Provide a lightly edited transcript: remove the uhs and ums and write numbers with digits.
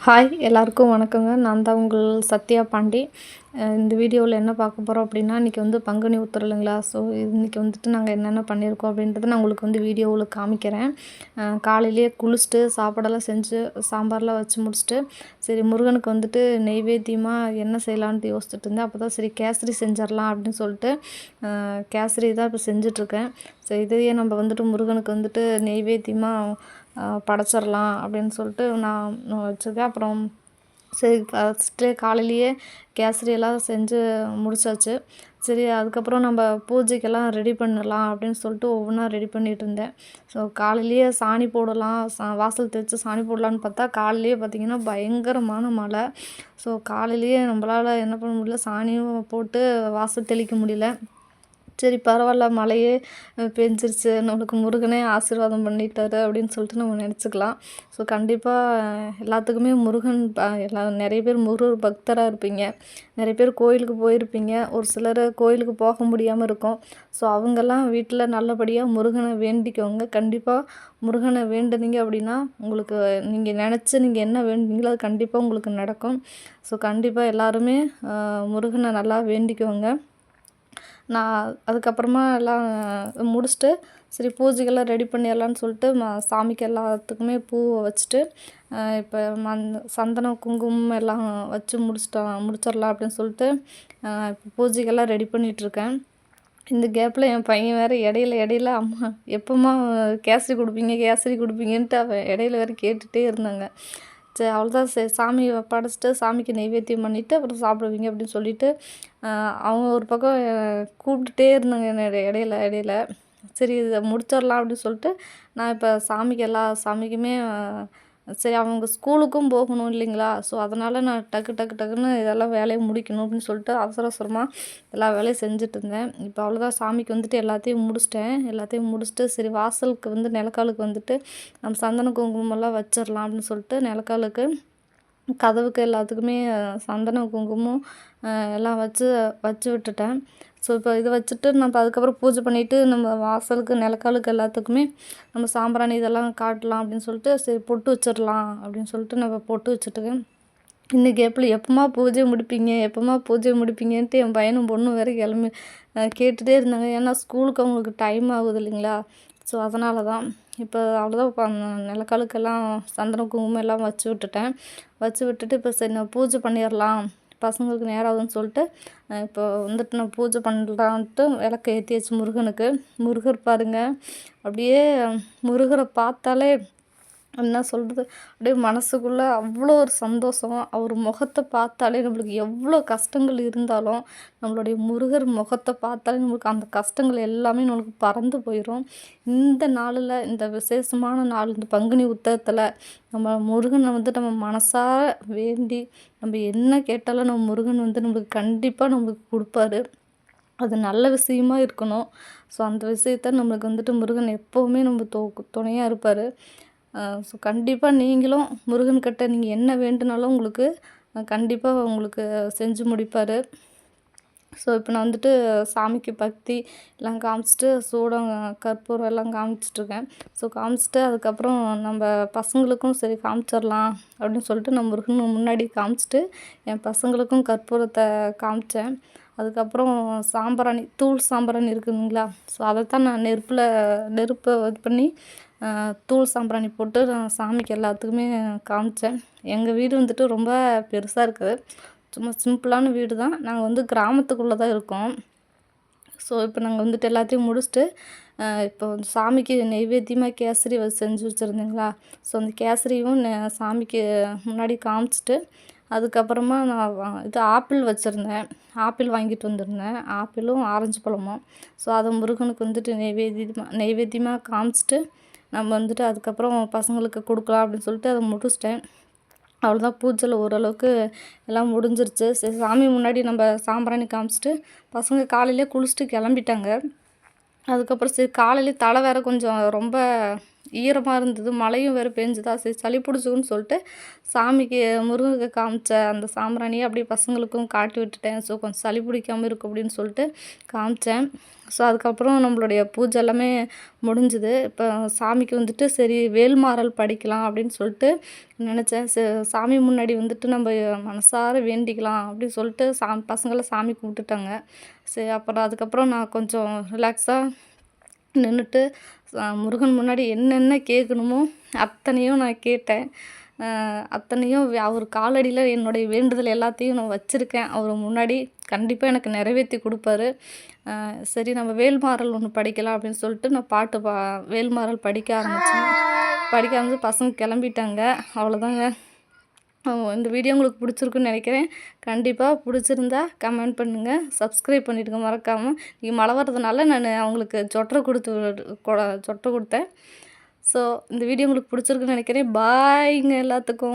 Hi எல்லாருக்கும் வணக்கங்க. நான் தான் உங்கள் சத்யா பாண்டி. இந்த வீடியோவில் என்ன பார்க்க போகிறோம் அப்படின்னா, இன்றைக்கி வந்து பங்குனி உத்திரம் இல்லைங்களா? ஸோ இன்றைக்கி வந்துட்டு நாங்கள் என்னென்ன பண்ணியிருக்கோம் அப்படின்றத நான் உங்களுக்கு வந்து வீடியோவில் காமிக்கிறேன். காலையிலேயே குளிச்சுட்டு சாப்பாடெல்லாம் செஞ்சு சாம்பார்லாம் வச்சு முடிச்சுட்டு, சரி முருகனுக்கு வந்துட்டு நெய்வேத்தியமாக என்ன செய்யலான்ட்டு யோசிச்சுட்டு இருந்தேன். அப்போ தான் சரி கேசரி செஞ்சிடலாம் அப்படின்னு சொல்லிட்டு கேசரி தான் இப்போ செஞ்சிட்ருக்கேன். ஸோ இதையே நம்ம வந்துட்டு முருகனுக்கு வந்துட்டு நெய்வேத்தியமாக படைச்சிடலாம் அப்படின்னு சொல்லிட்டு நான் வச்சுருக்கேன். அப்புறம் சரி ஃபஸ்ட்டு காலையிலேயே கேசரியெல்லாம் செஞ்சு முடிச்சாச்சு. சரி அதுக்கப்புறம் நம்ம பூஜைக்கெல்லாம் ரெடி பண்ணலாம் அப்படின்னு சொல்லிட்டு ஒவ்வொன்றா ரெடி பண்ணிகிட்டு இருந்தேன். ஸோ காலையிலேயே சாணி போடலாம், வாசல் தெளித்து சாணி போடலான்னு பார்த்தா காலையிலேயே பார்த்திங்கன்னா பயங்கரமான மழை. ஸோ காலையிலேயே நம்மளால் என்ன பண்ண முடியல, சாணியும் போட்டு வாசல் தெளிக்க முடியல. சரி பரவாயில்ல, மழையே பெஞ்சிருச்சு, நம்மளுக்கு முருகனே ஆசீர்வாதம் பண்ணிட்டாரு அப்படின்னு சொல்லிட்டு நம்ம நினச்சிக்கலாம். ஸோ கண்டிப்பாக எல்லாத்துக்குமே முருகன் நிறைய பேர் முருகர் பக்தராக இருப்பீங்க, நிறைய பேர் கோயிலுக்கு போயிருப்பீங்க, ஒரு சிலர் கோயிலுக்கு போக முடியாமல் இருக்கும். ஸோ அவங்கெல்லாம் வீட்டில் நல்லபடியாக முருகனை வேண்டிக்கோங்க. கண்டிப்பாக முருகனை வேண்டுனீங்க அப்படின்னா உங்களுக்கு நீங்கள் நினச்சி நீங்கள் என்ன வேண்டுனீங்களோ அது கண்டிப்பாக உங்களுக்கு நடக்கும். ஸோ கண்டிப்பாக எல்லாருமே முருகனை நல்லா வேண்டிக்கோங்க. நான் அதுக்கப்புறமா எல்லாம் முடிச்சுட்டு சரி பூஜைக்கெல்லாம் ரெடி பண்ணிடலான்னு சொல்லிட்டு சாமிக்கு எல்லாத்துக்குமே பூவை வச்சுட்டு இப்போ சந்தனம் குங்குமம் எல்லாம் வச்சு முடிச்சிடலாம் அப்படின்னு சொல்லிட்டு இப்போ பூஜைக்கெல்லாம் ரெடி பண்ணிகிட்ருக்கேன். இந்த கேப்பில் என் பையன் வேறு இடையில அம்மா எப்போம்மா கேசரி கொடுப்பீங்க கேசரி கொடுப்பீங்கன்ட்டு அவன் இடையில வேறு கேட்டுகிட்டே இருந்தாங்க. சரி அவ்வளோதான், சரி சாமி படைச்சிட்டு சாமிக்கு நெய்வேத்தியம் பண்ணிவிட்டு அப்புறம் சாப்பிடுவீங்க அப்படின்னு சொல்லிவிட்டு அவங்க ஒரு பக்கம் கூப்பிட்டுட்டே இருந்தாங்க என்ன இடையில. சரி இதை முடிச்சிடலாம் அப்படின்னு சொல்லிட்டு நான் இப்போ சாமிக்கு எல்லா சாமிக்குமே சரி அவங்க ஸ்கூலுக்கும் போகணும் இல்லைங்களா? ஸோ அதனால் நான் டக்குன்னு இதெல்லாம் வேலையை முடிக்கணும் அப்படின்னு சொல்லிட்டு அவசரமாக எல்லா வேலையும் செஞ்சுட்ருந்தேன். இப்போ அவ்வளோதான், சாமிக்கு வந்துட்டு எல்லாத்தையும் முடிச்சுட்டு சரி வாசலுக்கு வந்து நிலக்காலுக்கு வந்துட்டு நம்ம சந்தன குங்குமம்லாம் வச்சிடலாம் அப்படின்னு சொல்லிட்டு நிலக்காலுக்கு கதவுக்கு எல்லாத்துக்குமே சந்தன குங்குமம் எல்லாம் வச்சு விட்டுட்டேன். ஸோ இப்போ இதை வச்சுட்டு நம்ம அதுக்கப்புறம் பூஜை பண்ணிவிட்டு நம்ம வாசலுக்கு நிலக்காலுக்கு எல்லாத்துக்குமே நம்ம சாம்பிராணி இதெல்லாம் காட்டலாம் அப்படின்னு சொல்லிட்டு சரி பொட்டு வச்சிடலாம் அப்படின்னு சொல்லிட்டு நம்ம பொட்டு வச்சுட்டுக்கேன். இந்த கேப்பில் எப்போம்மா பூஜை முடிப்பீங்கன்ட்டு என் பையனும் பொண்ணும் வேறு கேட்டுகிட்டே இருந்தாங்க. ஏன்னா ஸ்கூலுக்கு அவங்களுக்கு டைம் ஆகுது இல்லைங்களா? ஸோ அதனால தான் இப்போ அவ்வளோதான் நிலக்காலுக்கெல்லாம் சந்தன குங்குமம் எல்லாம் வச்சு விட்டுட்டு இப்போ சரி நான் பூஜை பண்ணிடலாம், பசங்களுக்கு நேரம் ஆகுதுன்னு சொல்லிட்டு இப்போ வந்துட்டு நான் பூஜை பண்ணலான்ட்டு விளக்க ஏற்றியாச்சு முருகனுக்கு. முருகர் பாருங்கள், அப்படியே முருகரை பார்த்தாலே என்ன சொல்கிறது, அப்படியே மனசுக்குள்ளே அவ்வளோ ஒரு சந்தோஷம். அவர் முகத்தை பார்த்தாலே நம்மளுக்கு எவ்வளோ கஷ்டங்கள் இருந்தாலும் நம்மளுடைய முருகர் முகத்தை பார்த்தாலே நம்மளுக்கு அந்த கஷ்டங்கள் எல்லாமே நம்மளுக்கு பறந்து போயிடும். இந்த நாளில், இந்த விசேஷமான நாள், இந்த பங்குனி உத்திரத்தில் நம்ம முருகனை வந்து நம்ம மனசார வேண்டி நம்ம என்ன கேட்டாலும் நம்ம முருகன் வந்து நம்மளுக்கு கண்டிப்பாக நம்மளுக்கு கொடுப்பாரு. அது நல்ல விஷயமா இருக்கணும். ஸோ அந்த விஷயத்த நம்மளுக்கு வந்துட்டு முருகன் எப்போவுமே நம்ம துணையாக இருப்பார். ஸோ கண்டிப்பாக நீங்களும் முருகன்கிட்ட நீங்கள் என்ன வேண்டுனாலும் உங்களுக்கு கண்டிப்பாக உங்களுக்கு செஞ்சு முடிப்பார். ஸோ இப்போ நான் வந்துட்டு சாமிக்கு பக்தி எல்லாம் காமிச்சிட்டு சூடம் கற்பூரம் எல்லாம் காமிச்சிட்ருக்கேன். ஸோ காமிச்சிட்டு அதுக்கப்புறம் நம்ம பசங்களுக்கும் சரி காமிச்சிடலாம் அப்படின்னு சொல்லிட்டு நான் முருகன் முன்னாடி காமிச்சிட்டு என் பசங்களுக்கும் கற்பூரத்தை காமிச்சேன். அதுக்கப்புறம் தூள் சாம்பிராணி இருக்குதுங்களா? ஸோ அதைத்தான் நான் நெருப்பை இது பண்ணி தூள் சாம்பிராணி போட்டு நான் சாமிக்கு எல்லாத்துக்குமே காமிச்சேன். எங்கள் வீடு வந்துட்டு ரொம்ப பெருசாக இருக்குது, சும்மா சிம்பிளான வீடு தான். நாங்கள் வந்து கிராமத்துக்குள்ளே தான் இருக்கோம். ஸோ இப்போ நாங்கள் வந்துட்டு எல்லாத்தையும் முடிச்சுட்டு இப்போ சாமிக்கு நெய்வேத்தியமாக கேசரி செஞ்சு வச்சுருந்தீங்களா? ஸோ அந்த கேசரியும் சாமிக்கு முன்னாடி காமிச்சிட்டு அதுக்கப்புறமா நான் இது ஆப்பிள் வச்சுருந்தேன், ஆப்பிள் வாங்கிட்டு வந்திருந்தேன், ஆப்பிளும் ஆரஞ்சு பழமும். ஸோ அதை முருகனுக்கு வந்துட்டு நெய்வேத்தியமாக காமிச்சிட்டு நம்ம வந்துட்டு அதுக்கப்புறம் பசங்களுக்கு கொடுக்கலாம் அப்படின்னு சொல்லிட்டு அதை முடிச்சிட்டேன். அவ்வளோதான், பூஜையில் ஓரளவுக்கு எல்லாம் முடிஞ்சிருச்சு. சரி சாமி முன்னாடி நம்ம சாம்பிராணி காமிச்சிட்டு பசங்க காலையிலே குளிச்சுட்டு கிளம்பிட்டாங்க. அதுக்கப்புறம் சரி காலையிலே தலை வேறு கொஞ்சம் ரொம்ப ஈரமாக இருந்தது, மழையும் வேறு பெஞ்சுதா, சரி சளி பிடிச்சிக்குன்னு சொல்லிட்டு சாமிக்கு முருகனுக்கு காமிச்ச அந்த சாம்பிராணியை அப்படியே பசங்களுக்கும் காட்டி விட்டுட்டேன். ஸோ கொஞ்சம் சளி பிடிக்காமல் இருக்கும் அப்படின்னு சொல்லிட்டு காமிச்சேன். ஸோ அதுக்கப்புறம் நம்மளுடைய பூஜை எல்லாமே முடிஞ்சுது. இப்போ சாமிக்கு வந்துட்டு சரி வேல்மாறல் படிக்கலாம் அப்படின்னு சொல்லிட்டு நினச்சேன். சாமி முன்னாடி வந்துட்டு நம்ம மனசார வேண்டிக்கலாம் அப்படின்னு சொல்லிட்டு பசங்களை சாமி கும்பிட்டுட்டாங்க. சரி அப்புறம் அதுக்கப்புறம் நான் கொஞ்சம் ரிலாக்ஸாக நின்றுட்டு முருகன் முன்னாடி என்னென்ன கேட்கணுமோ அத்தனையும் நான் கேட்டேன். அத்தனையும் அவர் காலடியில் என்னுடைய வேண்டுதல் எல்லாத்தையும் நான் வச்சுருக்கேன். அவர் முன்னாடி கண்டிப்பாக எனக்கு நிறைவேற்றி கொடுப்பாரு. சரி நம்ம வேல்மாறல் ஒன்று படிக்கலாம் அப்படின்னு சொல்லிட்டு நான் வேல்மாறல் படிக்க ஆரம்பித்தேன். படிக்க ஆரம்பிச்சு பசங்க கிளம்பிட்டாங்க. அவ்வளோதாங்க. இந்த வீடியோ உங்களுக்கு பிடிச்சிருக்குன்னு நினைக்கிறேன். கண்டிப்பாக பிடிச்சிருந்தா கமெண்ட் பண்ணுங்கள், சப்ஸ்கிரைப் பண்ணிவிடுங்க மறக்காமல். இங்கே மழை வர்றதுனால நான் அவங்களுக்கு சொட்டரை கொடுத்தேன். ஸோ இந்த வீடியோ உங்களுக்கு பிடிச்சிருக்குன்னு நினைக்கிறேன். பாய்ங்க எல்லாத்துக்கும்.